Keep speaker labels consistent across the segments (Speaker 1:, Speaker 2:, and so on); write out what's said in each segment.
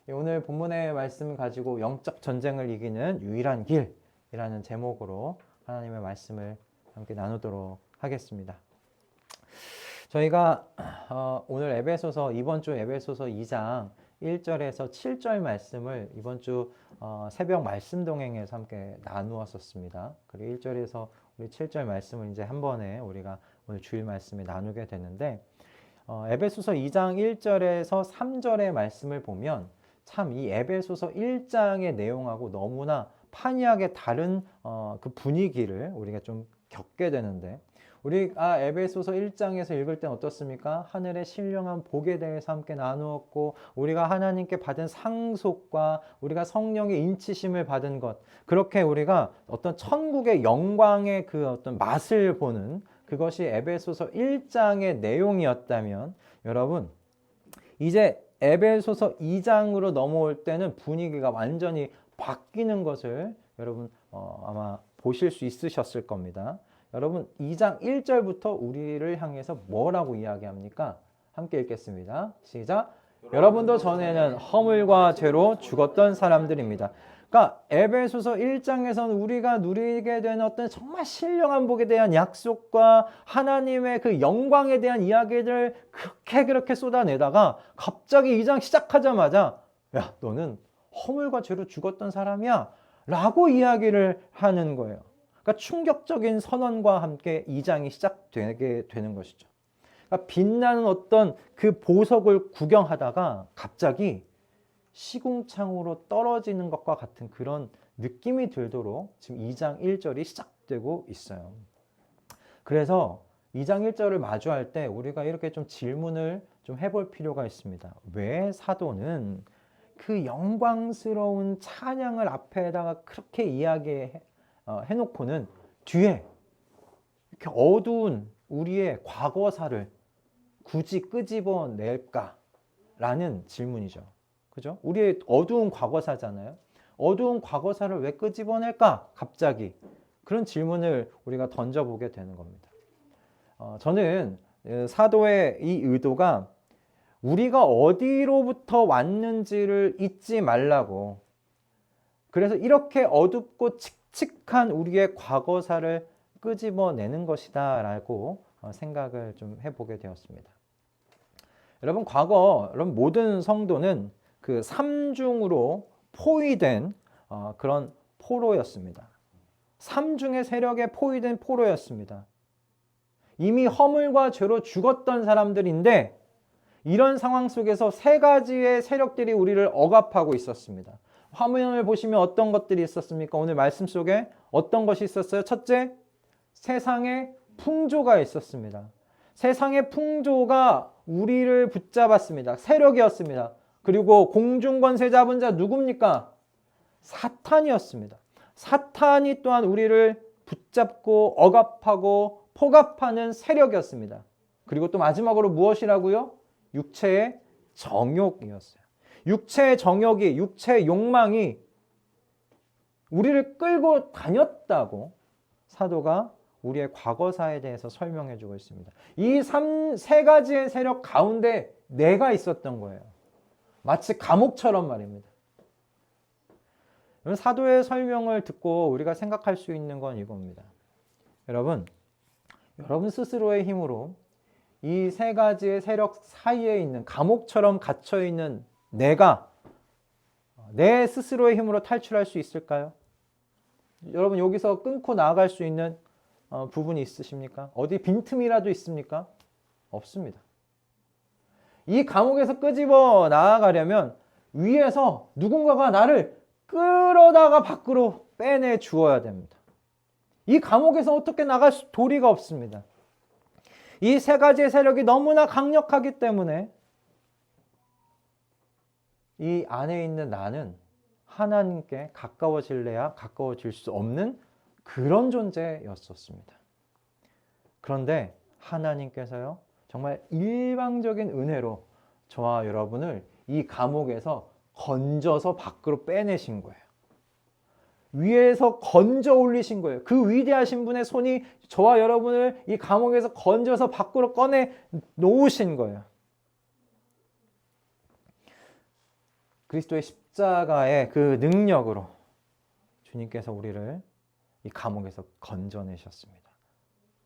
Speaker 1: 오늘 본문의 말씀을 가지고 영적 전쟁을 이기는 유일한 길이라는 제목으로 하나님의 말씀을 함께 나누도록 하겠습니다. 저희가 오늘 에베소서 이번 주 에베소서 2장 1절에서 7절 말씀을 이번 주 새벽 말씀 동행에서 함께 나누었었습니다. 그리고 1절에서 우리 7절 말씀을 이제 한 번에 우리가 오늘 주일 말씀에 나누게 되는데 에베소서 2장 1절에서 3절의 말씀을 보면 참 이 에베소서 1장의 내용하고 너무나 판이하게 다른 그 분위기를 우리가 좀 겪게 되는데 우리가 에베소서 1장에서 읽을 땐 어떻습니까? 하늘의 신령한 복에 대해서 함께 나누었고 우리가 하나님께 받은 상속과 우리가 성령의 인치심을 받은 것 그렇게 우리가 어떤 천국의 영광의 그 어떤 맛을 보는 그것이 에베소서 1장의 내용이었다면 여러분 이제 에베소서 2장으로 넘어올 때는 분위기가 완전히 바뀌는 것을 여러분 아마 보실 수 있으셨을 겁니다. 여러분 2장 1절부터 우리를 향해서 뭐라고 이야기합니까? 함께 읽겠습니다. 시작! 여러분도 전에는 허물과 죄로 죽었던 사람들입니다. 그러니까 에베소서 1장에서는 우리가 누리게 되는 어떤 정말 신령한 복에 대한 약속과 하나님의 그 영광에 대한 이야기를 그렇게 쏟아내다가 갑자기 2장 시작하자마자 야 너는 허물과 죄로 죽었던 사람이야 라고 이야기를 하는 거예요. 그러니까 충격적인 선언과 함께 2장이 시작되게 되는 것이죠. 그러니까 빛나는 어떤 그 보석을 구경하다가 갑자기 시궁창으로 떨어지는 것과 같은 그런 느낌이 들도록 지금 2장 1절이 시작되고 있어요. 그래서 2장 1절을 마주할 때 우리가 이렇게 좀 질문을 좀 해볼 필요가 있습니다. 왜 사도는 그 영광스러운 찬양을 앞에다가 그렇게 이야기해놓고는 뒤에 이렇게 어두운 우리의 과거사를 굳이 끄집어낼까? 라는 질문이죠. 그죠? 우리의 어두운 과거사잖아요. 어두운 과거사를 왜 끄집어낼까? 갑자기. 그런 질문을 우리가 던져보게 되는 겁니다. 저는 사도의 이 의도가 우리가 어디로부터 왔는지를 잊지 말라고. 그래서 이렇게 어둡고 칙칙한 우리의 과거사를 끄집어내는 것이다 라고 생각을 좀 해보게 되었습니다. 여러분 여러분 모든 성도는 그 삼중으로 포위된 그런 포로였습니다. 삼중의 세력에 포위된 포로였습니다. 이미 허물과 죄로 죽었던 사람들인데 이런 상황 속에서 세 가지의 세력들이 우리를 억압하고 있었습니다. 화면을 보시면 어떤 것들이 있었습니까? 오늘 말씀 속에 어떤 것이 있었어요? 첫째, 세상의 풍조가 있었습니다. 세상의 풍조가 우리를 붙잡았습니다. 세력이었습니다. 그리고 공중권세 잡은 자 누굽니까? 사탄이었습니다. 사탄이 또한 우리를 붙잡고 억압하고 포갑하는 세력이었습니다. 그리고 또 마지막으로 무엇이라고요? 육체의 정욕이었어요. 육체의 정욕이, 육체의 욕망이 우리를 끌고 다녔다고 사도가 우리의 과거사에 대해서 설명해 주고 있습니다. 이 세 가지의 세력 가운데 내가 있었던 거예요. 마치 감옥처럼 말입니다. 사도의 설명을 듣고 우리가 생각할 수 있는 건 이겁니다. 여러분 스스로의 힘으로 이 세 가지의 세력 사이에 있는 감옥처럼 갇혀있는 내가 내 스스로의 힘으로 탈출할 수 있을까요? 여러분 여기서 끊고 나아갈 수 있는 부분이 있으십니까? 어디 빈틈이라도 있습니까? 없습니다. 이 감옥에서 끄집어 나아가려면 위에서 누군가가 나를 끌어다가 밖으로 빼내 주어야 됩니다. 이 감옥에서 어떻게 나갈 도리가 없습니다. 이 세 가지의 세력이 너무나 강력하기 때문에 이 안에 있는 나는 하나님께 가까워질래야 가까워질 수 없는 그런 존재였었습니다. 그런데 하나님께서요, 정말 일방적인 은혜로 저와 여러분을 이 감옥에서 건져서 밖으로 빼내신 거예요. 위에서 건져 올리신 거예요. 그 위대하신 분의 손이 저와 여러분을 이 감옥에서 건져서 밖으로 꺼내 놓으신 거예요. 그리스도의 십자가의 그 능력으로 주님께서 우리를 이 감옥에서 건져내셨습니다.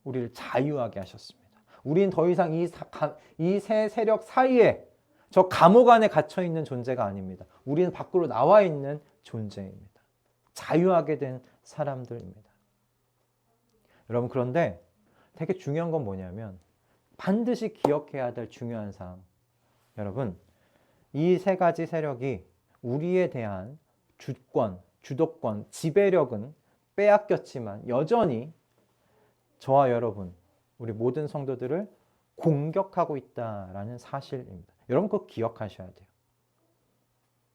Speaker 1: 우리를 자유하게 하셨습니다. 우리는 더 이상 이 세 세력 사이에 저 감옥 안에 갇혀 있는 존재가 아닙니다. 우리는 밖으로 나와 있는 존재입니다. 자유하게 된 사람들입니다. 여러분, 그런데 되게 중요한 건 뭐냐면 반드시 기억해야 될 중요한 사항. 여러분, 이 세 가지 세력이 우리에 대한 주권, 주도권, 지배력은 빼앗겼지만 여전히 저와 여러분, 우리 모든 성도들을 공격하고 있다라는 사실입니다. 여러분, 그거 기억하셔야 돼요.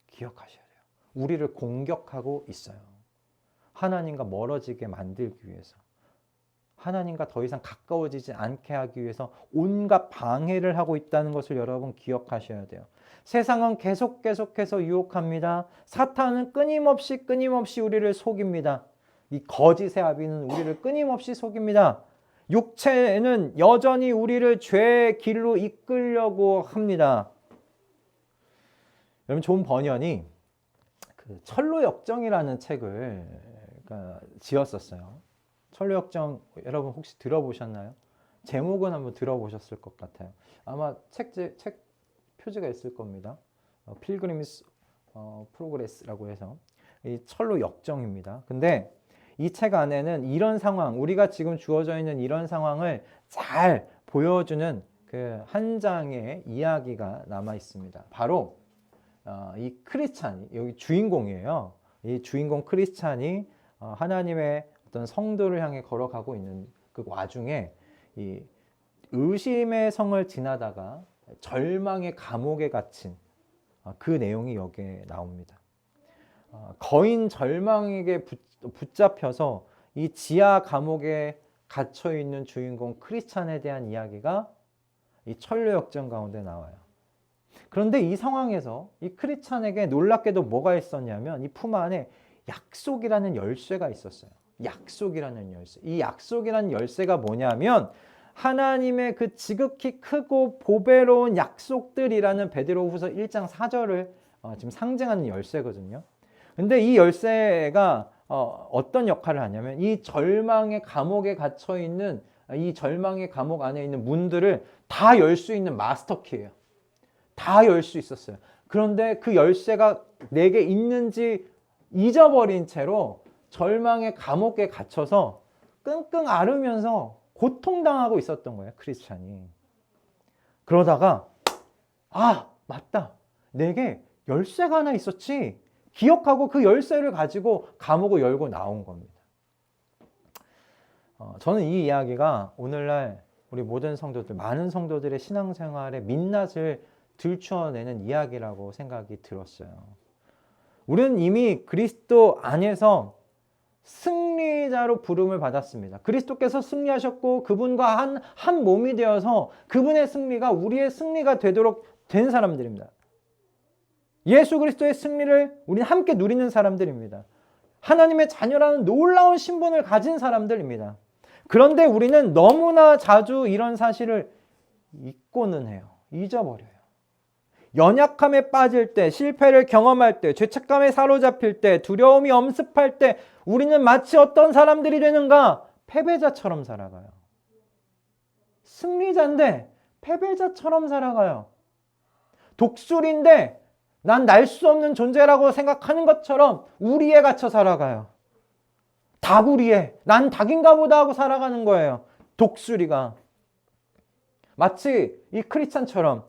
Speaker 1: 기억하셔야 돼요. 우리를 공격하고 있어요. 하나님과 멀어지게 만들기 위해서, 하나님과 더 이상 가까워지지 않게 하기 위해서 온갖 방해를 하고 있다는 것을 여러분 기억하셔야 돼요. 세상은 계속해서 유혹합니다. 사탄은 끊임없이 우리를 속입니다. 이 거짓의 아비는 우리를 끊임없이 속입니다. 육체는 여전히 우리를 죄의 길로 이끌려고 합니다. 여러분, 존 버년이 그 철로역정이라는 책을 지었었어요. 철로역정 여러분 혹시 들어보셨나요? 제목은 한번 들어보셨을 것 같아요. 아마 책 표지가 있을 겁니다. 필그림스 프로그레스라고 해서 이 철로역정입니다. 근데 이 책 안에는 이런 상황, 우리가 지금 주어져 있는 이런 상황을 잘 보여주는 그 한 장의 이야기가 남아 있습니다. 바로 이 크리스찬이, 여기 주인공이에요. 이 주인공 크리스찬이 하나님의 어떤 성도를 향해 걸어가고 있는 그 와중에 이 의심의 성을 지나다가 절망의 감옥에 갇힌 그 내용이 여기에 나옵니다. 거인 절망에게 붙잡혀서 이 지하 감옥에 갇혀 있는 주인공 크리스찬에 대한 이야기가 이 철로역정 가운데 나와요. 그런데 이 상황에서 이 크리스찬에게 놀랍게도 뭐가 있었냐면 이 품 안에 약속이라는 열쇠가 있었어요. 약속이라는 열쇠. 이 약속이라는 열쇠가 뭐냐면 하나님의 그 지극히 크고 보배로운 약속들이라는 베드로후서 1장 4절을 지금 상징하는 열쇠거든요. 근데 이 열쇠가 어떤 역할을 하냐면 이 절망의 감옥에 갇혀 있는 이 절망의 감옥 안에 있는 문들을 다 열 수 있는 마스터키예요. 다 열 수 있었어요. 그런데 그 열쇠가 내게 있는지 잊어버린 채로 절망의 감옥에 갇혀서 끙끙 앓으면서 고통당하고 있었던 거예요, 크리스찬이. 그러다가 맞다. 내게 열쇠가 하나 있었지. 기억하고 그 열쇠를 가지고 감옥을 열고 나온 겁니다. 저는 이 이야기가 오늘날 우리 모든 성도들, 많은 성도들의 신앙생활의 민낯을 들추어내는 이야기라고 생각이 들었어요. 우리는 이미 그리스도 안에서 승리자로 부름을 받았습니다. 그리스도께서 승리하셨고 그분과 한 몸이 되어서 그분의 승리가 우리의 승리가 되도록 된 사람들입니다. 예수 그리스도의 승리를 우리는 함께 누리는 사람들입니다. 하나님의 자녀라는 놀라운 신분을 가진 사람들입니다. 그런데 우리는 너무나 자주 이런 사실을 잊고는 해요. 잊어버려요. 연약함에 빠질 때, 실패를 경험할 때, 죄책감에 사로잡힐 때, 두려움이 엄습할 때 우리는 마치 어떤 사람들이 되는가? 패배자처럼 살아가요. 승리자인데 패배자처럼 살아가요. 독수리인데 난 날 수 없는 존재라고 생각하는 것처럼 우리에 갇혀 살아가요. 다구리에 난 닭인가 보다 하고 살아가는 거예요. 독수리가. 마치 이 크리스찬처럼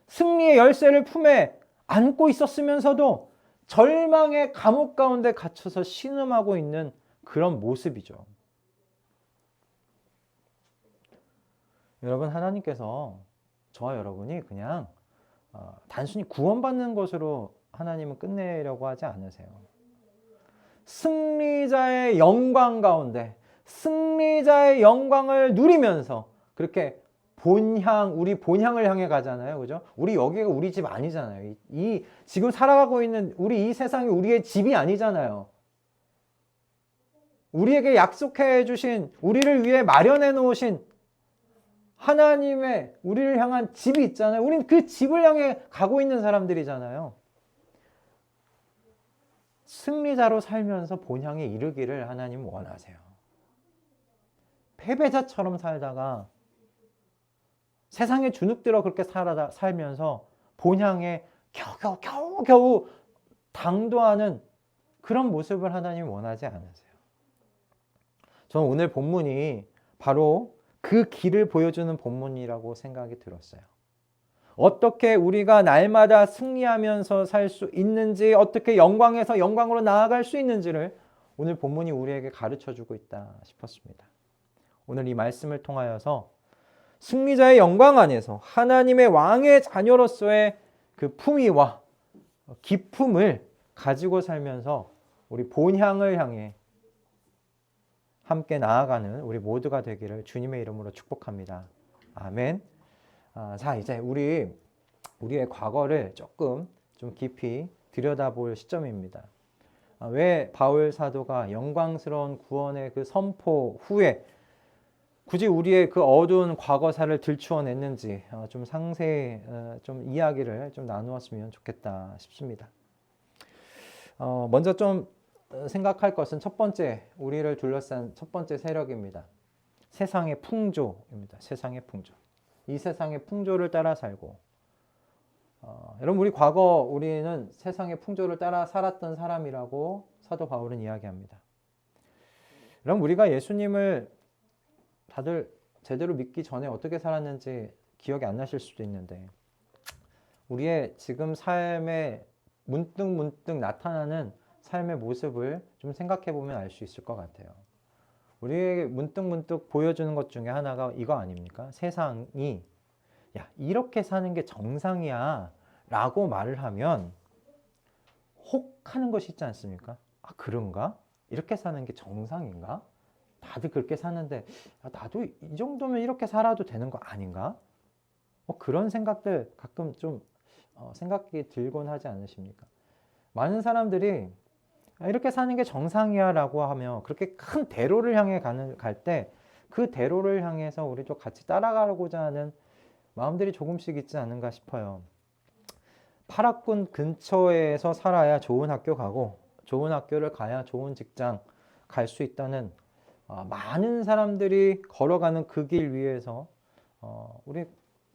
Speaker 1: 승리의 열쇠를 품에 안고 있었으면서도 절망의 감옥 가운데 갇혀서 신음하고 있는 그런 모습이죠. 여러분, 하나님께서 저와 여러분이 그냥 단순히 구원받는 것으로 하나님은 끝내려고 하지 않으세요. 승리자의 영광 가운데 승리자의 영광을 누리면서 그렇게 우리 본향을 향해 가잖아요. 그죠? 여기가 우리 집 아니잖아요. 이 지금 살아가고 있는 이 세상이 우리의 집이 아니잖아요. 우리에게 약속해 주신, 우리를 위해 마련해 놓으신 하나님의 우리를 향한 집이 있잖아요. 우린 그 집을 향해 가고 있는 사람들이잖아요. 승리자로 살면서 본향에 이르기를 하나님 원하세요. 패배자처럼 살다가 세상에 주눅들어 그렇게 살면서 본향에 겨우 당도하는 그런 모습을 하나님 원하지 않으세요. 저는 오늘 본문이 바로 그 길을 보여주는 본문이라고 생각이 들었어요. 어떻게 우리가 날마다 승리하면서 살 수 있는지, 어떻게 영광에서 영광으로 나아갈 수 있는지를 오늘 본문이 우리에게 가르쳐주고 있다 싶었습니다. 오늘 이 말씀을 통하여서 승리자의 영광 안에서 하나님의 왕의 자녀로서의 그 품위와 기품을 가지고 살면서 우리 본향을 향해 함께 나아가는 우리 모두가 되기를 주님의 이름으로 축복합니다. 아멘. 자, 이제 우리의 과거를 조금 좀 깊이 들여다볼 시점입니다. 왜 바울 사도가 영광스러운 구원의 그 선포 후에 굳이 우리의 그 어두운 과거사를 들추어냈는지 좀 상세히 좀 이야기를 좀 나누었으면 좋겠다 싶습니다. 먼저 좀 생각할 것은 첫 번째, 우리를 둘러싼 첫 번째 세력입니다. 세상의 풍조입니다. 세상의 풍조. 이 세상의 풍조를 따라 살고, 여러분, 우리는 세상의 풍조를 따라 살았던 사람이라고 사도 바울은 이야기합니다. 여러분, 우리가 예수님을 다들 제대로 믿기 전에 어떻게 살았는지 기억이 안 나실 수도 있는데, 우리의 지금 삶에 문득 나타나는 삶의 모습을 좀 생각해 보면 알 수 있을 것 같아요. 우리에게 문득 보여주는 것 중에 하나가 이거 아닙니까? 세상이 야, 이렇게 사는 게 정상이야 라고 말을 하면 혹하는 것이 있지 않습니까? 아, 그런가? 이렇게 사는 게 정상인가? 다들 그렇게 사는데 나도 이 정도면 이렇게 살아도 되는 거 아닌가? 그런 생각들 가끔 좀 생각이 들곤 하지 않으십니까? 많은 사람들이 이렇게 사는 게 정상이야 라고 하며 그렇게 큰 대로를 향해 갈 때 그 대로를 향해서 우리도 같이 따라가고자 하는 마음들이 조금씩 있지 않은가 싶어요. 파락군 근처에서 살아야 좋은 학교 가고 좋은 학교를 가야 좋은 직장 갈 수 있다는 많은 사람들이 걸어가는 그 길 위에서 우리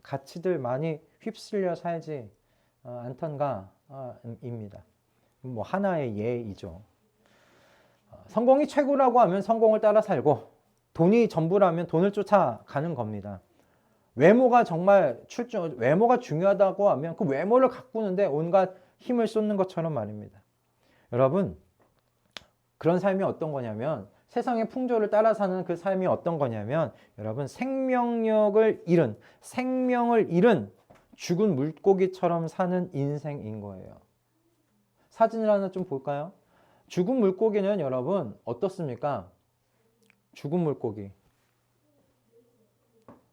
Speaker 1: 가치들 많이 휩쓸려 살지 않던가 입니다. 뭐 하나의 예이죠. 성공이 최고라고 하면 성공을 따라 살고 돈이 전부라면 돈을 쫓아가는 겁니다. 외모가 중요하다고 하면 그 외모를 가꾸는데 온갖 힘을 쏟는 것처럼 말입니다. 여러분, 그런 삶이 어떤 거냐면 세상의 풍조를 따라 사는 그 삶이 어떤 거냐면 여러분 생명을 잃은 죽은 물고기처럼 사는 인생인 거예요. 사진을 하나 좀 볼까요? 죽은 물고기는 여러분 어떻습니까? 죽은 물고기.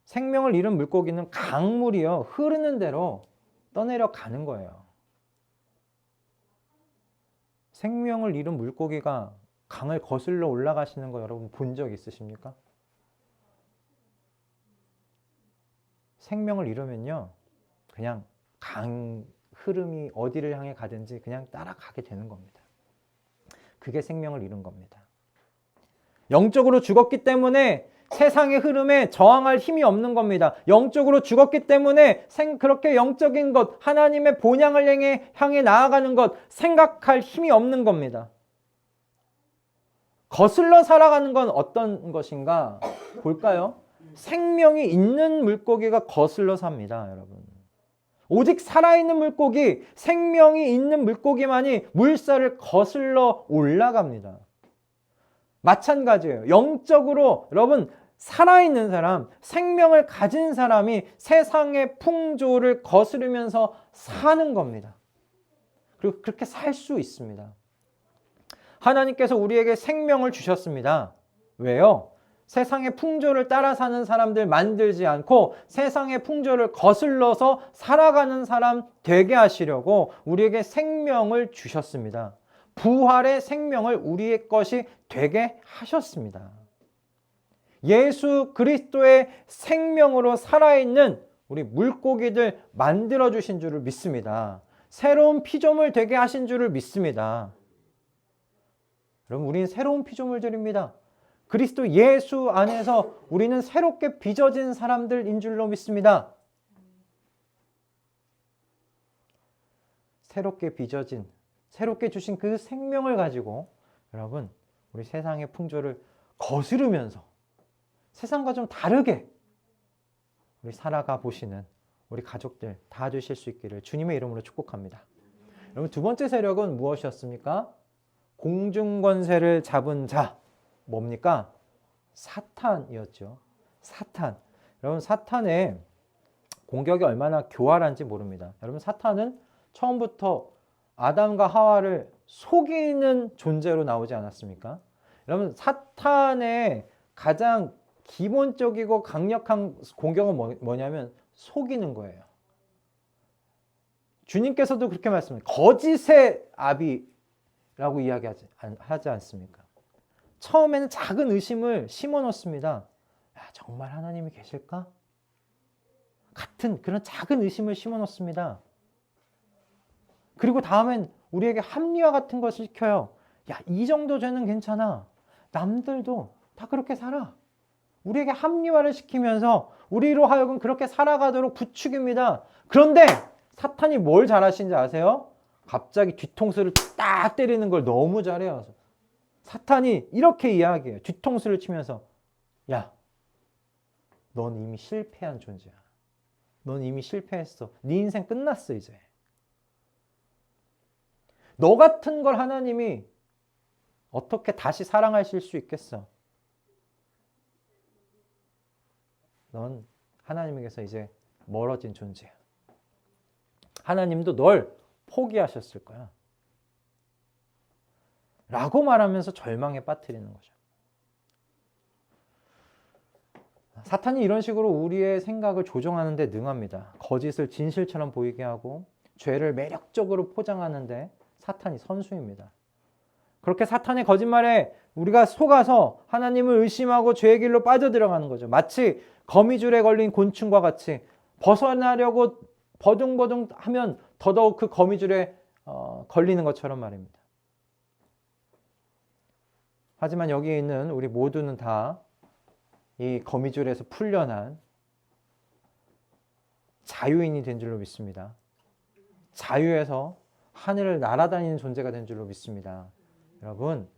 Speaker 1: 생명을 잃은 물고기는 강물이요. 흐르는 대로 떠내려 가는 거예요. 생명을 잃은 물고기가 강을 거슬러 올라가시는 거 여러분 본 적 있으십니까? 생명을 잃으면요. 그냥 강 흐름이 어디를 향해 가든지 그냥 따라가게 되는 겁니다. 그게 생명을 잃은 겁니다. 영적으로 죽었기 때문에 세상의 흐름에 저항할 힘이 없는 겁니다. 영적으로 죽었기 때문에 그렇게 영적인 것, 하나님의 본향을 향해 나아가는 것 생각할 힘이 없는 겁니다. 거슬러 살아가는 건 어떤 것인가 볼까요? 생명이 있는 물고기가 거슬러 삽니다, 여러분. 오직 살아있는 물고기, 생명이 있는 물고기만이 물살을 거슬러 올라갑니다. 마찬가지예요. 영적으로 여러분 살아있는 사람, 생명을 가진 사람이 세상의 풍조를 거스르면서 사는 겁니다. 그리고 그렇게 살 수 있습니다. 하나님께서 우리에게 생명을 주셨습니다. 왜요? 세상의 풍조를 따라 사는 사람들 만들지 않고 세상의 풍조를 거슬러서 살아가는 사람 되게 하시려고 우리에게 생명을 주셨습니다. 부활의 생명을 우리의 것이 되게 하셨습니다. 예수 그리스도의 생명으로 살아있는 우리 물고기들 만들어주신 줄을 믿습니다. 새로운 피조물 되게 하신 줄을 믿습니다. 여러분, 우리는 새로운 피조물들입니다. 그리스도 예수 안에서 우리는 새롭게 빚어진 사람들인 줄로 믿습니다. 새롭게 빚어진, 새롭게 주신 그 생명을 가지고 여러분, 우리 세상의 풍조를 거스르면서 세상과 좀 다르게 우리 살아가 보시는 우리 가족들 다 되실 수 있기를 주님의 이름으로 축복합니다. 여러분, 두 번째 세력은 무엇이었습니까? 공중권세를 잡은 자, 뭡니까? 사탄이었죠. 사탄. 여러분, 사탄의 공격이 얼마나 교활한지 모릅니다. 여러분, 사탄은 처음부터 아담과 하와를 속이는 존재로 나오지 않았습니까? 여러분, 사탄의 가장 기본적이고 강력한 공격은 뭐냐면 속이는 거예요. 주님께서도 그렇게 말씀해요. 거짓의 아비라고 이야기하지 않습니까? 처음에는 작은 의심을 심어 놓습니다. 정말 하나님이 계실까? 같은 그런 작은 의심을 심어 놓습니다. 그리고 다음엔 우리에게 합리화 같은 것을 시켜요. 야, 이 정도 죄는 괜찮아. 남들도 다 그렇게 살아. 우리에게 합리화를 시키면서 우리로 하여금 그렇게 살아가도록 부추깁니다. 그런데 사탄이 뭘 잘하시는지 아세요? 갑자기 뒤통수를 딱 때리는 걸 너무 잘해요. 사탄이 이렇게 이야기해요. 뒤통수를 치면서 야, 넌 이미 실패한 존재야. 넌 이미 실패했어. 네 인생 끝났어 이제. 너 같은 걸 하나님이 어떻게 다시 사랑하실 수 있겠어? 넌 하나님에게서 이제 멀어진 존재야. 하나님도 널 포기하셨을 거야. 라고 말하면서 절망에 빠뜨리는 거죠. 사탄이 이런 식으로 우리의 생각을 조정하는 데 능합니다. 거짓을 진실처럼 보이게 하고 죄를 매력적으로 포장하는데 사탄이 선수입니다. 그렇게 사탄의 거짓말에 우리가 속아서 하나님을 의심하고 죄의 길로 빠져들어가는 거죠. 마치 거미줄에 걸린 곤충과 같이 벗어나려고 버둥버둥 하면 더더욱 그 거미줄에 걸리는 것처럼 말입니다. 하지만 여기에 있는 우리 모두는 다 이 거미줄에서 풀려난 자유인이 된 줄로 믿습니다. 자유에서 하늘을 날아다니는 존재가 된 줄로 믿습니다. 여러분,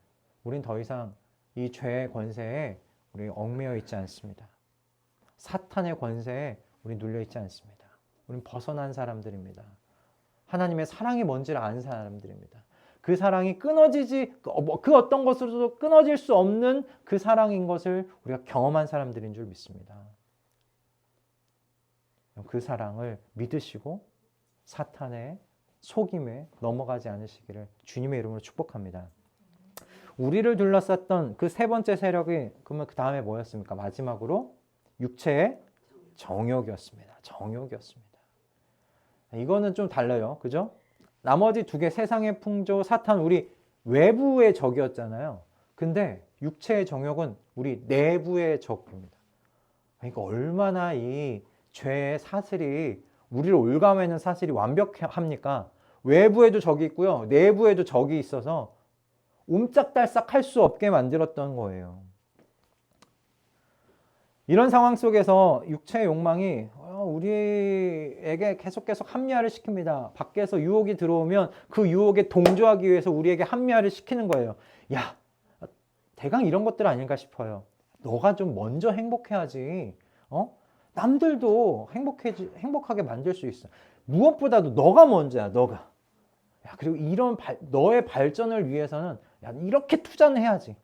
Speaker 1: 우린 더 이상 이 죄의 권세에 우리 얽매여 있지 않습니다. 사탄의 권세에 우리 눌려 있지 않습니다. 우린 벗어난 사람들입니다. 하나님의 사랑이 뭔지를 아는 사람들입니다. 그 사랑이 그 어떤 것으로도 끊어질 수 없는 그 사랑인 것을 우리가 경험한 사람들인 줄 믿습니다. 그 사랑을 믿으시고 사탄의 속임에 넘어가지 않으시기를 주님의 이름으로 축복합니다. 우리를 둘러쌌던 그 세 번째 세력이 그러면 그 다음에 뭐였습니까? 마지막으로 육체의 정욕이었습니다. 정욕이었습니다. 이거는 좀 달라요. 그죠? 나머지 두 개, 세상의 풍조, 사탄, 우리 외부의 적이었잖아요. 근데 육체의 정욕은 우리 내부의 적입니다. 그러니까 얼마나 이 죄의 사슬이, 우리를 올가매는 사슬이 완벽합니까? 외부에도 적이 있고요. 내부에도 적이 있어서 옴짝달싹 할 수 없게 만들었던 거예요. 이런 상황 속에서 육체의 욕망이 우리에게 계속 합리화를 시킵니다. 밖에서 유혹이 들어오면 그 유혹에 동조하기 위해서 우리에게 합리화를 시키는 거예요. 야, 대강 이런 것들 아닐까 싶어요. 너가 좀 먼저 행복해야지. 남들도 행복하게 만들 수 있어. 무엇보다도 너가 먼저야, 너가. 야, 그리고 이런 너의 발전을 위해서는 야, 이렇게 투자는 해야지.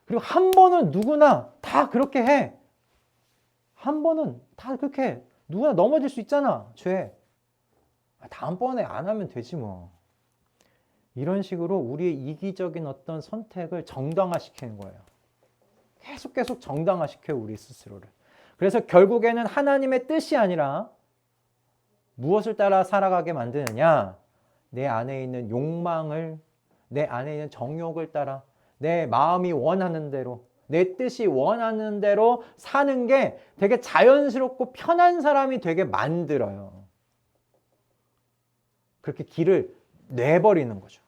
Speaker 1: 그리고 한 번은 누구나 다 그렇게 해. 한 번은 다 그렇게 누구나 넘어질 수 있잖아, 죄. 다음번에 안 하면 되지 뭐. 이런 식으로 우리의 이기적인 어떤 선택을 정당화시키는 거예요. 계속 정당화시켜요, 우리 스스로를. 그래서 결국에는 하나님의 뜻이 아니라 무엇을 따라 살아가게 만드느냐? 내 안에 있는 욕망을, 내 안에 있는 정욕을 따라 내 마음이 원하는 대로, 내 뜻이 원하는 대로 사는 게 되게 자연스럽고 편한 사람이 되게 만들어요. 그렇게 길을 내버리는 거죠.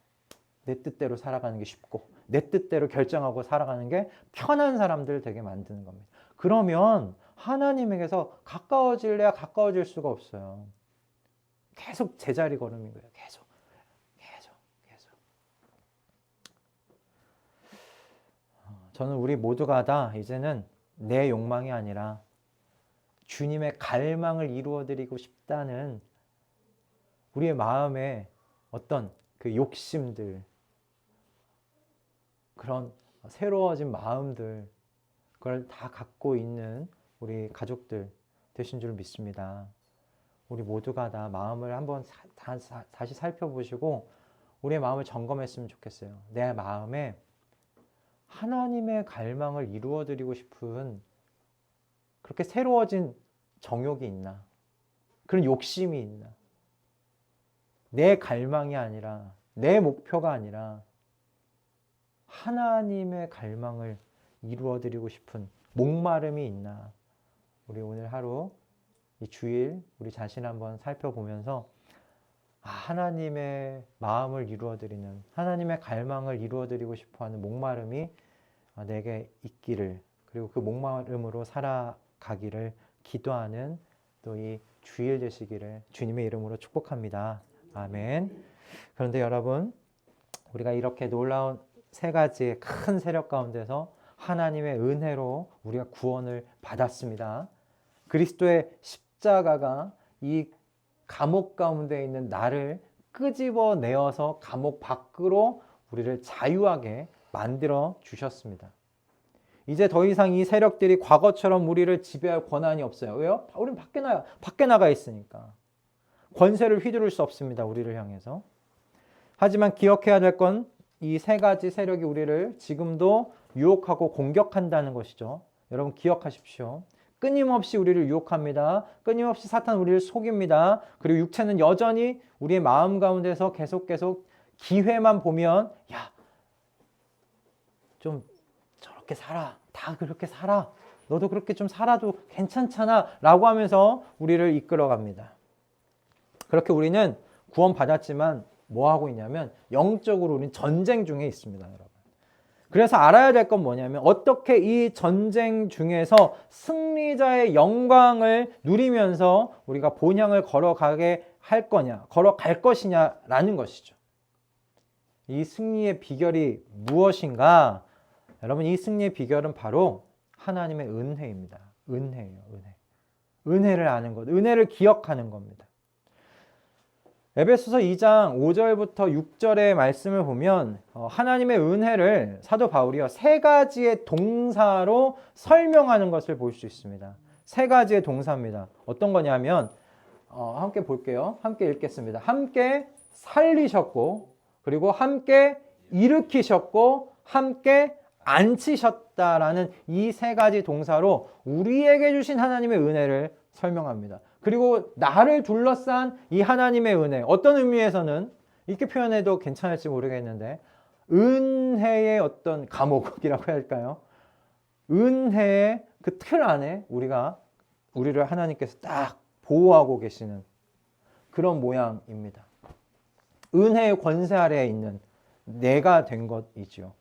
Speaker 1: 내 뜻대로 살아가는 게 쉽고, 내 뜻대로 결정하고 살아가는 게 편한 사람들 되게 만드는 겁니다. 그러면 하나님에게서 가까워질래야 가까워질 수가 없어요. 계속 제자리 걸음인 거예요. 계속. 저는 우리 모두가 다 이제는 내 욕망이 아니라 주님의 갈망을 이루어드리고 싶다는 우리의 마음에 어떤 그 욕심들, 그런 새로워진 마음들, 그걸 다 갖고 있는 우리 가족들 되신 줄 믿습니다. 우리 모두가 다 마음을 한번 다시 살펴보시고 우리의 마음을 점검했으면 좋겠어요. 내 마음에 하나님의 갈망을 이루어드리고 싶은 그렇게 새로워진 정욕이 있나? 그런 욕심이 있나? 내 갈망이 아니라, 내 목표가 아니라 하나님의 갈망을 이루어드리고 싶은 목마름이 있나? 우리 오늘 하루, 이 주일 우리 자신 한번 살펴보면서 하나님의 마음을 이루어드리는, 하나님의 갈망을 이루어드리고 싶어하는 목마름이 내게 있기를, 그리고 그 목마름으로 살아가기를 기도하는 또 이 주일 되시기를 주님의 이름으로 축복합니다. 아멘. 그런데 여러분, 우리가 이렇게 놀라운 세 가지의 큰 세력 가운데서 하나님의 은혜로 우리가 구원을 받았습니다. 그리스도의 십자가가 이 감옥 가운데 있는 나를 끄집어내어서 감옥 밖으로 우리를 자유하게 만들어 주셨습니다. 이제 더 이상 이 세력들이 과거처럼 우리를 지배할 권한이 없어요. 왜요? 우리는 밖에 나가 있으니까. 권세를 휘두를 수 없습니다. 우리를 향해서. 하지만 기억해야 될 건 이 세 가지 세력이 우리를 지금도 유혹하고 공격한다는 것이죠. 여러분 기억하십시오. 끊임없이 우리를 유혹합니다. 끊임없이 사탄 우리를 속입니다. 그리고 육체는 여전히 우리의 마음 가운데서 계속 기회만 보면 좀 저렇게 살아. 다 그렇게 살아. 너도 그렇게 좀 살아도 괜찮잖아. 라고 하면서 우리를 이끌어갑니다. 그렇게 우리는 구원받았지만 뭐 하고 있냐면 영적으로 우리는 전쟁 중에 있습니다. 여러분. 그래서 알아야 될 건 뭐냐면 어떻게 이 전쟁 중에서 승리자의 영광을 누리면서 우리가 본향을 걸어갈 것이냐라는 것이죠. 이 승리의 비결이 무엇인가? 여러분, 이 승리의 비결은 바로 하나님의 은혜입니다. 은혜예요, 은혜. 은혜를 아는 것, 은혜를 기억하는 겁니다. 에베소서 2장 5절부터 6절의 말씀을 보면 하나님의 은혜를 사도 바울이요 세 가지의 동사로 설명하는 것을 볼 수 있습니다. 세 가지의 동사입니다. 어떤 거냐면 함께 볼게요. 함께 읽겠습니다. 함께 살리셨고, 그리고 함께 일으키셨고, 함께 앉히셨다라는 이 세 가지 동사로 우리에게 주신 하나님의 은혜를 설명합니다. 그리고 나를 둘러싼 이 하나님의 은혜, 어떤 의미에서는 이렇게 표현해도 괜찮을지 모르겠는데 은혜의 어떤 감옥이라고 해야 할까요? 은혜의 그 틀 안에 우리를 하나님께서 딱 보호하고 계시는 그런 모양입니다. 은혜의 권세 아래에 있는 내가 된 것이지요.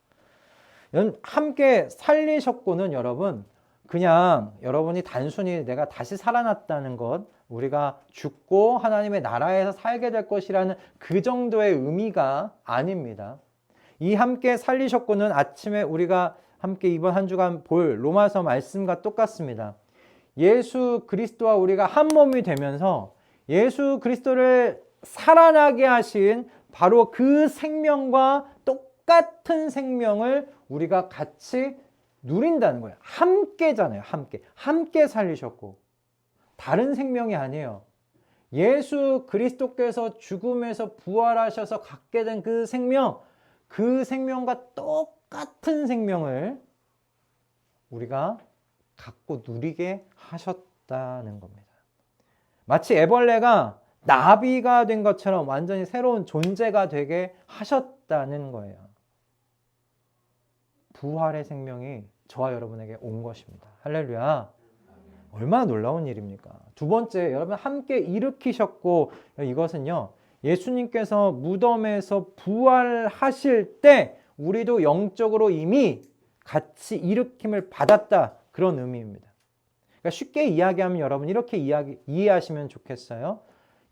Speaker 1: 함께 살리셨고는 여러분, 그냥 여러분이 단순히 내가 다시 살아났다는 것, 우리가 죽고 하나님의 나라에서 살게 될 것이라는 그 정도의 의미가 아닙니다. 이 함께 살리셨고는 아침에 우리가 함께 이번 한 주간 볼 로마서 말씀과 똑같습니다. 예수 그리스도와 우리가 한 몸이 되면서 예수 그리스도를 살아나게 하신 바로 그 생명과 똑같은 생명을 우리가 같이 누린다는 거예요. 함께잖아요. 함께 살리셨고 다른 생명이 아니에요. 예수 그리스도께서 죽음에서 부활하셔서 갖게 된 그 생명, 그 생명과 똑같은 생명을 우리가 갖고 누리게 하셨다는 겁니다. 마치 애벌레가 나비가 된 것처럼 완전히 새로운 존재가 되게 하셨다는 거예요. 부활의 생명이 저와 여러분에게 온 것입니다. 할렐루야. 얼마나 놀라운 일입니까? 두 번째, 여러분 함께 일으키셨고, 이것은요 예수님께서 무덤에서 부활하실 때 우리도 영적으로 이미 같이 일으킴을 받았다. 그런 의미입니다. 그러니까 쉽게 이야기하면 여러분 이렇게 이해하시면 좋겠어요.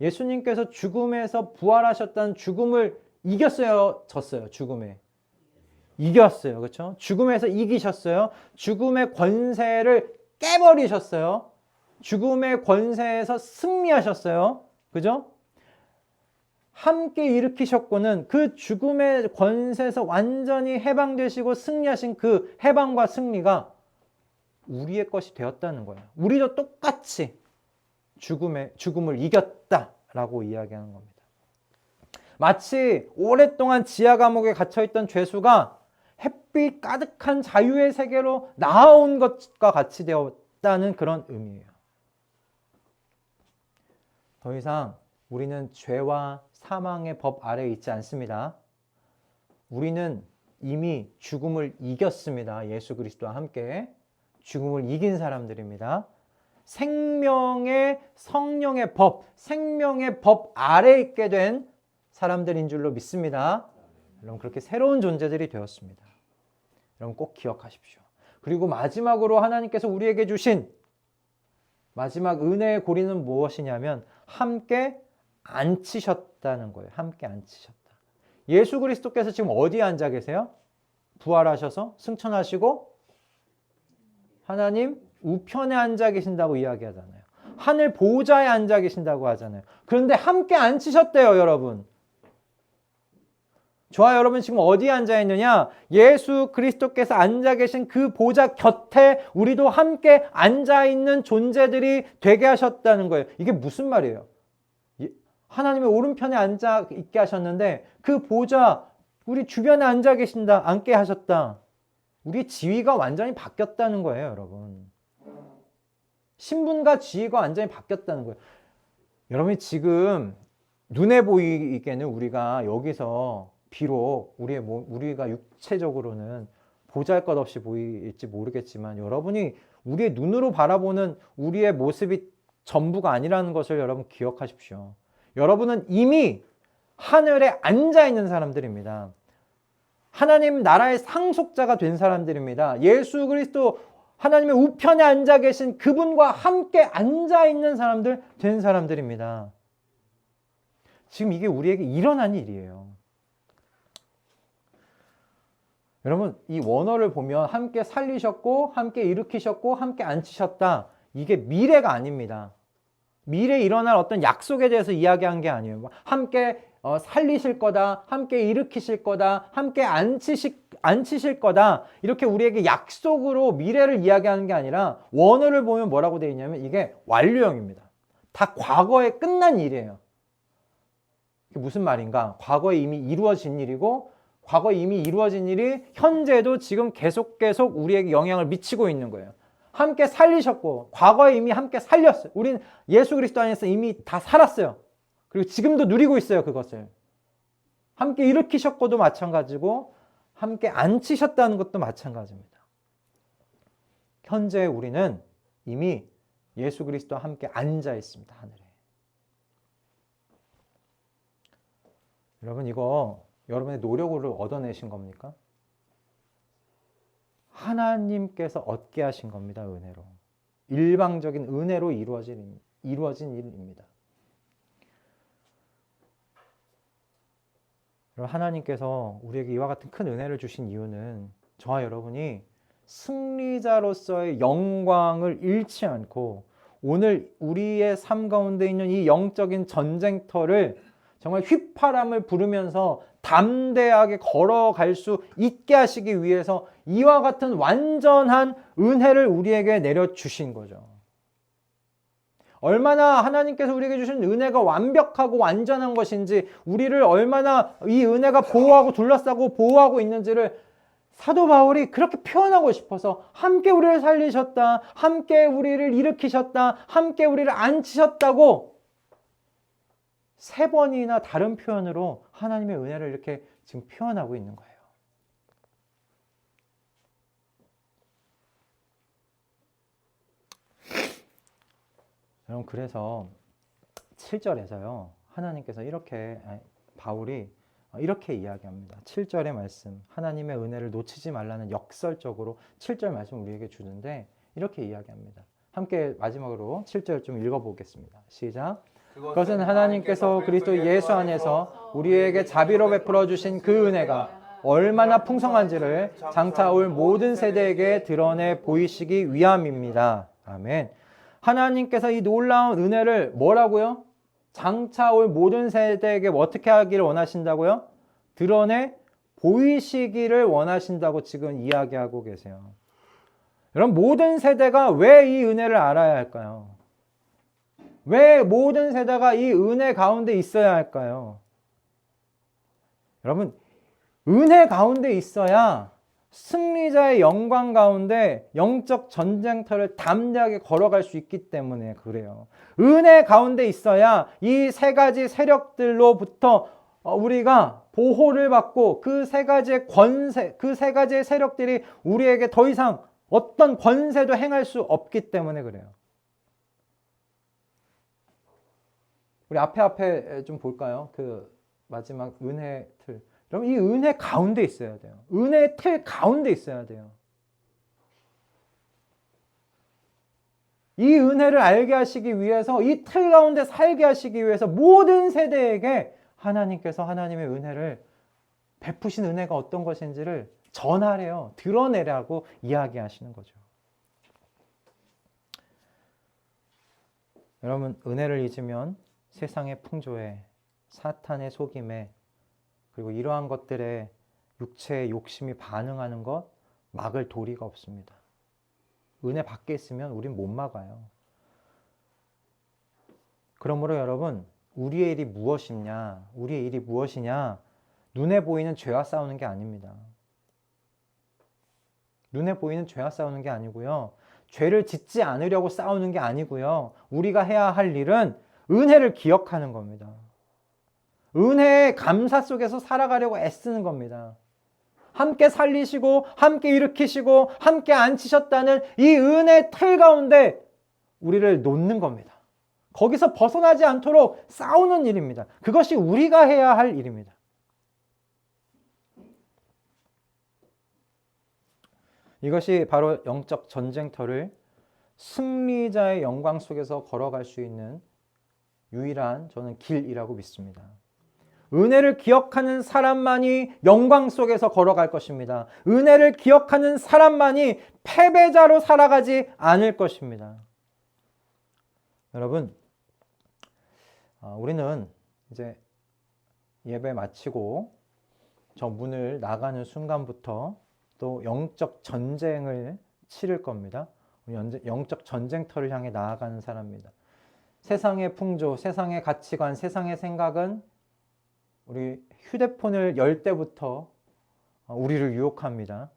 Speaker 1: 예수님께서 죽음에서 부활하셨다는 죽음을 이겼어요? 졌어요? 죽음에. 이겼어요. 그렇죠? 죽음에서 이기셨어요. 죽음의 권세를 깨버리셨어요. 죽음의 권세에서 승리하셨어요. 그죠? 함께 일으키셨고는 그 죽음의 권세에서 완전히 해방되시고 승리하신 그 해방과 승리가 우리의 것이 되었다는 거예요. 우리도 똑같이 죽음을 이겼다라고 이야기하는 겁니다. 마치 오랫동안 지하 감옥에 갇혀있던 죄수가 햇빛 가득한 자유의 세계로 나아온 것과 같이 되었다는 그런 의미예요. 더 이상 우리는 죄와 사망의 법 아래에 있지 않습니다. 우리는 이미 죽음을 이겼습니다. 예수 그리스도와 함께 죽음을 이긴 사람들입니다. 생명의 성령의 법, 생명의 법 아래에 있게 된 사람들인 줄로 믿습니다. 여러분 그렇게 새로운 존재들이 되었습니다. 여러분 꼭 기억하십시오. 그리고 마지막으로 하나님께서 우리에게 주신 마지막 은혜의 고리는 무엇이냐면 함께 앉히셨다는 거예요. 함께 앉히셨다. 예수 그리스도께서 지금 어디에 앉아 계세요? 부활하셔서 승천하시고 하나님 우편에 앉아 계신다고 이야기하잖아요. 하늘 보좌에 앉아 계신다고 하잖아요. 그런데 함께 앉히셨대요, 여러분. 저와 여러분 지금 어디에 앉아 있느냐? 예수 그리스도께서 앉아 계신 그 보좌 곁에 우리도 함께 앉아 있는 존재들이 되게 하셨다는 거예요. 이게 무슨 말이에요? 하나님의 오른편에 앉아 있게 하셨는데 그 보좌 우리 주변에 앉아 계신다, 앉게 하셨다. 우리 지위가 완전히 바뀌었다는 거예요, 여러분. 신분과 지위가 완전히 바뀌었다는 거예요. 여러분이 지금 눈에 보이기에는 우리가 여기서 비록 우리가 육체적으로는 보잘것없이 보일지 모르겠지만 여러분이 우리의 눈으로 바라보는 우리의 모습이 전부가 아니라는 것을 여러분 기억하십시오. 여러분은 이미 하늘에 앉아 있는 사람들입니다. 하나님 나라의 상속자가 된 사람들입니다. 예수 그리스도 하나님의 우편에 앉아 계신 그분과 함께 앉아 있는 사람들 된 사람들입니다. 지금 이게 우리에게 일어난 일이에요. 여러분 이 원어를 보면 함께 살리셨고 함께 일으키셨고 함께 앉히셨다. 이게 미래가 아닙니다. 미래에 일어날 어떤 약속에 대해서 이야기한 게 아니에요. 함께 살리실 거다, 함께 일으키실 거다, 함께 앉히실 거다. 이렇게 우리에게 약속으로 미래를 이야기하는 게 아니라 원어를 보면 뭐라고 되어 있냐면 이게 완료형입니다. 다 과거에 끝난 일이에요. 이게 무슨 말인가? 과거에 이미 이루어진 일이고 과거에 이미 이루어진 일이 현재도 지금 계속 우리에게 영향을 미치고 있는 거예요. 함께 살리셨고 과거에 이미 함께 살렸어요. 우리는 예수 그리스도 안에서 이미 다 살았어요. 그리고 지금도 누리고 있어요. 그것을 함께 일으키셨고도 마찬가지고 함께 앉히셨다는 것도 마찬가지입니다. 현재 우리는 이미 예수 그리스도와 함께 앉아 있습니다. 하늘에. 여러분 이거 여러분의 노력으로 얻어내신 겁니까? 하나님께서 얻게 하신 겁니다. 은혜로. 일방적인 은혜로 이루어진 일입니다. 여러분 하나님께서 우리에게 이와 같은 큰 은혜를 주신 이유는 저와 여러분이 승리자로서의 영광을 잃지 않고 오늘 우리의 삶 가운데 있는 이 영적인 전쟁터를 정말 휘파람을 부르면서 담대하게 걸어갈 수 있게 하시기 위해서 이와 같은 완전한 은혜를 우리에게 내려주신 거죠. 얼마나 하나님께서 우리에게 주신 은혜가 완벽하고 완전한 것인지 우리를 얼마나 이 은혜가 보호하고 둘러싸고 보호하고 있는지를 사도 바울이 그렇게 표현하고 싶어서 함께 우리를 살리셨다, 함께 우리를 일으키셨다, 함께 우리를 앉히셨다고 3번이나 다른 표현으로 하나님의 은혜를 이렇게 지금 표현하고 있는 거예요. 여러분 그래서 7절에서요 하나님께서 이렇게 바울이 이렇게 이야기합니다. 7절의 말씀, 하나님의 은혜를 놓치지 말라는 역설적으로 7절 말씀 우리에게 주는데 이렇게 이야기합니다. 함께 마지막으로 7절 좀 읽어보겠습니다. 시작. 그것은 하나님께서 그리스도 예수 안에서 우리에게 자비로 베풀어 주신 그 은혜가 얼마나 풍성한지를 장차 올 모든 세대에게 드러내 보이시기 위함입니다. 아멘. 하나님께서 이 놀라운 은혜를 뭐라고요? 장차 올 모든 세대에게 어떻게 하기를 원하신다고요? 드러내 보이시기를 원하신다고 지금 이야기하고 계세요. 여러분, 모든 세대가 왜 이 은혜를 알아야 할까요? 왜 모든 세대가 이 은혜 가운데 있어야 할까요? 여러분, 은혜 가운데 있어야 승리자의 영광 가운데 영적 전쟁터를 담대하게 걸어갈 수 있기 때문에 그래요. 은혜 가운데 있어야 이 세 가지 세력들로부터 우리가 보호를 받고 그 세 가지의 권세, 그 세 가지의 세력들이 우리에게 더 이상 어떤 권세도 행할 수 없기 때문에 그래요. 우리 앞에 좀 볼까요? 그 마지막 은혜 틀. 여러분, 이 은혜 가운데 있어야 돼요. 은혜의 틀 가운데 있어야 돼요. 이 은혜를 알게 하시기 위해서, 이 틀 가운데 살게 하시기 위해서 모든 세대에게 하나님께서 하나님의 은혜를 베푸신 은혜가 어떤 것인지를 전하래요. 드러내라고 이야기하시는 거죠. 여러분, 은혜를 잊으면 세상의 풍조에, 사탄의 속임에, 그리고 이러한 것들에 육체의 욕심이 반응하는 것 막을 도리가 없습니다. 은혜 밖에 있으면 우린 못 막아요. 그러므로 여러분, 우리의 일이 무엇이냐? 우리의 일이 무엇이냐? 눈에 보이는 죄와 싸우는 게 아닙니다. 눈에 보이는 죄와 싸우는 게 아니고요. 죄를 짓지 않으려고 싸우는 게 아니고요. 우리가 해야 할 일은 은혜를 기억하는 겁니다. 은혜의 감사 속에서 살아가려고 애쓰는 겁니다. 함께 살리시고 함께 일으키시고 함께 앉히셨다는 이 은혜의 틀 가운데 우리를 놓는 겁니다. 거기서 벗어나지 않도록 싸우는 일입니다. 그것이 우리가 해야 할 일입니다. 이것이 바로 영적 전쟁터를 승리자의 영광 속에서 걸어갈 수 있는 유일한 저는 길이라고 믿습니다. 은혜를 기억하는 사람만이 영광 속에서 걸어갈 것입니다. 은혜를 기억하는 사람만이 패배자로 살아가지 않을 것입니다. 여러분, 우리는 이제 예배 마치고 저 문을 나가는 순간부터 또 영적 전쟁을 치를 겁니다. 영적 전쟁터를 향해 나아가는 사람입니다. 세상의 풍조, 세상의 가치관, 세상의 생각은 우리 휴대폰을 열 때부터 우리를 유혹합니다.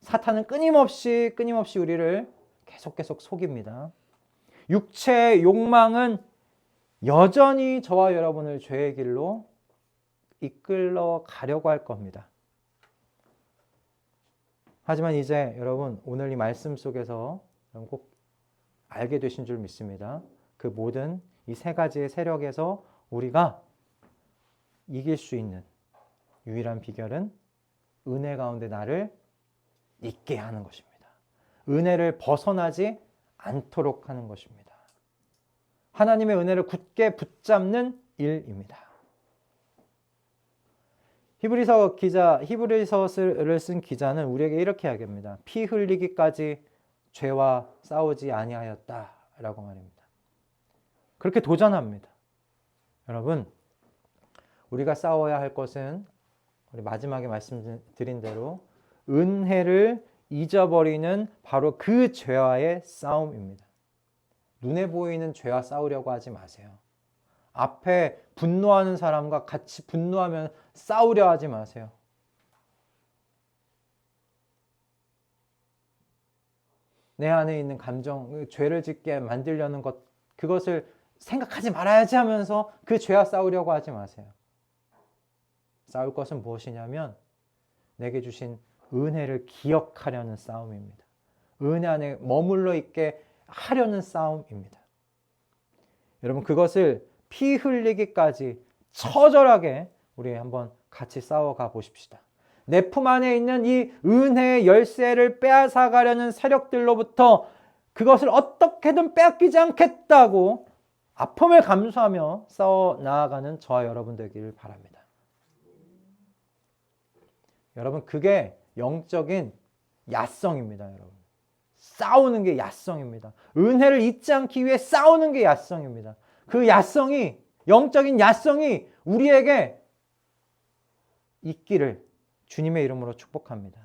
Speaker 1: 사탄은 끊임없이 우리를 계속 속입니다. 육체의 욕망은 여전히 저와 여러분을 죄의 길로 이끌러 가려고 할 겁니다. 하지만 이제 여러분, 오늘 이 말씀 속에서 꼭 알게 되신 줄 믿습니다. 그 모든 이 세 가지의 세력에서 우리가 이길 수 있는 유일한 비결은 은혜 가운데 나를 있게 하는 것입니다. 은혜를 벗어나지 않도록 하는 것입니다. 하나님의 은혜를 굳게 붙잡는 일입니다. 히브리서를 쓴 기자는 우리에게 이렇게 이야기합니다. 피 흘리기까지 죄와 싸우지 아니하였다라고 말입니다. 그렇게 도전합니다. 여러분, 우리가 싸워야 할 것은 우리 마지막에 말씀드린 대로 은혜를 잊어버리는 바로 그 죄와의 싸움입니다. 눈에 보이는 죄와 싸우려고 하지 마세요. 앞에 분노하는 사람과 같이 분노하면 싸우려 하지 마세요. 내 안에 있는 감정, 죄를 짓게 만들려는 것, 그것을 생각하지 말아야지 하면서 그 죄와 싸우려고 하지 마세요. 싸울 것은 무엇이냐면 내게 주신 은혜를 기억하려는 싸움입니다. 은혜 안에 머물러 있게 하려는 싸움입니다. 여러분, 그것을 피 흘리기까지 처절하게 우리 한번 같이 싸워가 보십시다. 내 품 안에 있는 이 은혜의 열쇠를 빼앗아가려는 세력들로부터 그것을 어떻게든 빼앗기지 않겠다고 아픔을 감수하며 싸워 나아가는 저와 여러분 되기를 바랍니다. 여러분, 그게 영적인 야성입니다, 여러분. 싸우는 게 야성입니다. 은혜를 잊지 않기 위해 싸우는 게 야성입니다. 그 야성이, 영적인 야성이 우리에게 있기를 주님의 이름으로 축복합니다.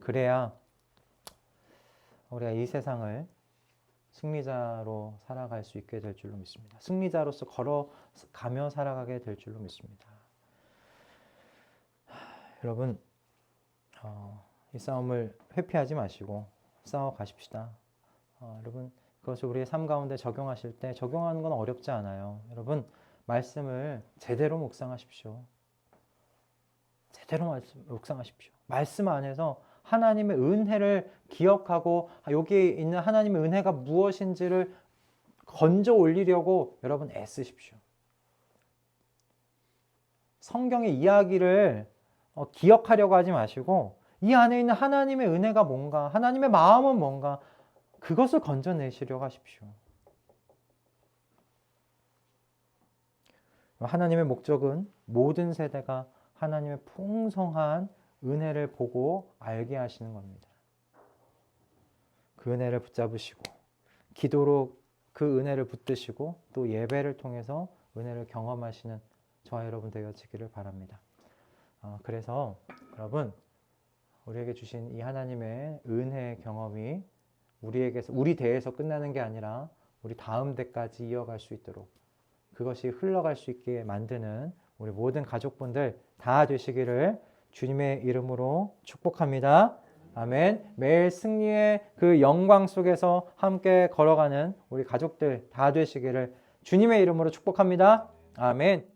Speaker 1: 그래야 우리가 이 세상을 승리자로 살아갈 수 있게 될 줄로 믿습니다. 승리자로서 걸어가며 살아가게 될 줄로 믿습니다. 여러분, 이 싸움을 회피하지 마시고 싸워 가십시다. 여러분, 그것을 우리의 삶 가운데 적용하실 때 적용하는 건 어렵지 않아요. 여러분, 말씀을 제대로 묵상하십시오. 제대로 묵상하십시오. 말씀 안에서 하나님의 은혜를 기억하고 여기 있는 하나님의 은혜가 무엇인지를 건져 올리려고 여러분 애쓰십시오. 성경의 이야기를 기억하려고 하지 마시고 이 안에 있는 하나님의 은혜가 뭔가, 하나님의 마음은 뭔가 그것을 건져내시려고 하십시오. 하나님의 목적은 모든 세대가 하나님의 풍성한 은혜를 보고 알게 하시는 겁니다. 그 은혜를 붙잡으시고 기도로 그 은혜를 붙드시고 또 예배를 통해서 은혜를 경험하시는 저와 여러분 되어지기를 바랍니다. 그래서 여러분, 우리에게 주신 이 하나님의 은혜의 경험이 우리 대에서 끝나는 게 아니라 우리 다음 대까지 이어갈 수 있도록 그것이 흘러갈 수 있게 만드는 우리 모든 가족분들 다 되시기를 주님의 이름으로 축복합니다. 아멘. 매일 승리의 그 영광 속에서 함께 걸어가는 우리 가족들 다 되시기를 주님의 이름으로 축복합니다. 아멘.